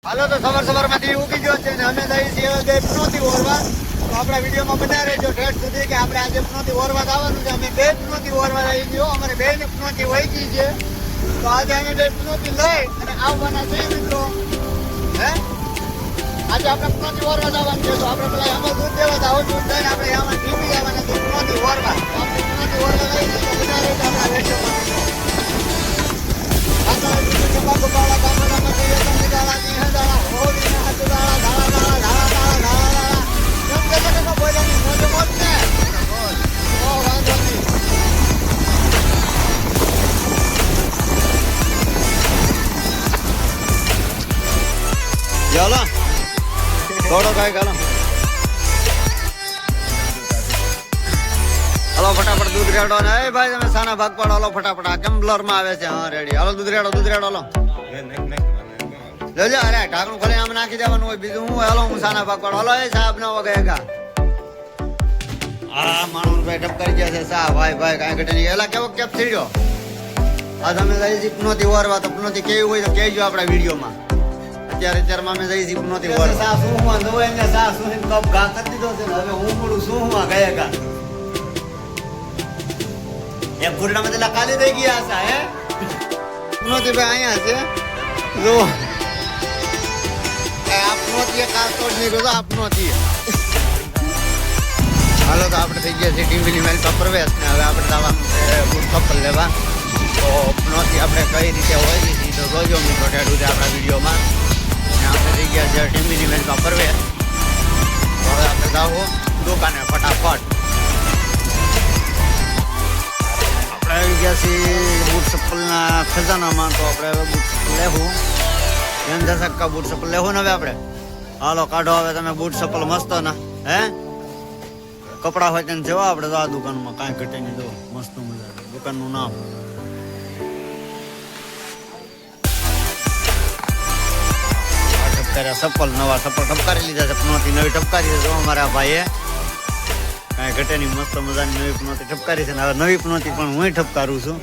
હાલો તો સવારમાંથી ઉગી ગયો છે ને અમે જઈએ છીએ પનોતી ઓરવા. તો આપણા વિડીયોમાં બના રહેજો ઠેઠ સુધી કે આપણે આજે પનોતી ઓરવા આવવાનું છે. અમે બે પનોતી ઓરવા આવી ગયો, અમારે બે ની પનોતી વહી ગઈ છે. તો આજે અમે બે પનોતી લઈ અને આવવાના છે મિત્રો. હે આજે આપણે પનોતી ઓરવા આવવાનું છે. તો આપણે પેલા આમાં દૂધ દેવા આવો દૂધ લઈને આપણે આમાં ટીપી આવવાના છે પનોતી ઓરવા. તો આપણે પનોતી ઓરવા લઈ તો બના રહેજો આપણા રેડિયોમાં. चलो थोड़ो काय गालो हलो फटाफट दूध रेडो ने ए भाई તમે સાના ભાગ પાડો. હલો ફટાફટ આ કેમ બ્લર માં આવે છે. હા રેડી હાલો દૂધ રેડો હલો લેજો. અરે ઢાંકણું ખોલીને આમ નાખી દેવાનું હોય બીજું હું. હાલો હું સાના ભાગ પાડો. હલો એ સાહેબ ના વગેગા આ માણસ ભાઈ ટપકારી ગયા છે. સા ભાઈ કાંઈ ઘટે નહીં. એલા કેવો કેપ થઈ ગયો. આ તમે લઈ જી પનોતી વરવા તો પનોતી કેવી હોય તો કહેજો આપણા વિડીયોમાં. અત્યારમાં અમે જઈ છીએ પનોતી વરવા. સા શું હું નવો એને સા શું કપ ઘા કરી દીધો છે. હવે હું મોડું શું હું ગયા કા એક ગુરડામાં તેલા ખાલી થઈ ગયા છે. હે પનોતી ભાઈ અહીંયા છે જો આપનોતી કાસ્ટોડ ની રોજ આપનોતી. હાલો તો આપણે થઈ ગયા છે ટીમલી મેલ પર પ્રવેશ ને હવે આપણે જવાનું છે બૂટ ચપ્પલ લેવા. તો પનોતી આપણે કઈ રીતે હોય છે તો જોજો મિત્રો ઠેઠું છે આપણા વિડીયોમાં. આપણે થઈ ગયા છે ટીમલી મેલ પર પ્રવેશ. હવે આપણે જાઓ દુકાને ફટાફટ. આપણે આવી ગયા છીએ બૂટ ચપ્પલના ખજાનામાં. તો આપણે હવે બૂટ ચપ્પલ લેવું. એમ દશક બૂટ ચપ્પલ લેવું ને હવે આપણે. હાલો કાઢો હવે તમે બૂટ ચપ્પલ મસ્ત ના. હે કપડા હોય તેને જવા આપણે તો આ દુકાનમાં કાંઈ ઘટે નહીં. જો મસ્ત મજા દુકાનનું નામ ચપ્પલ નવા ચપ્પલ ઠપકારી લીધા છે. પનોતી નવી ઠપકારી છે. જો અમારા ભાઈએ કાંઈ ઘટે નહીં મસ્ત મજાની નવી પનોતી ઠપકારી છે ને હવે નવી પનોતી પણ હું ઠપકારું છું.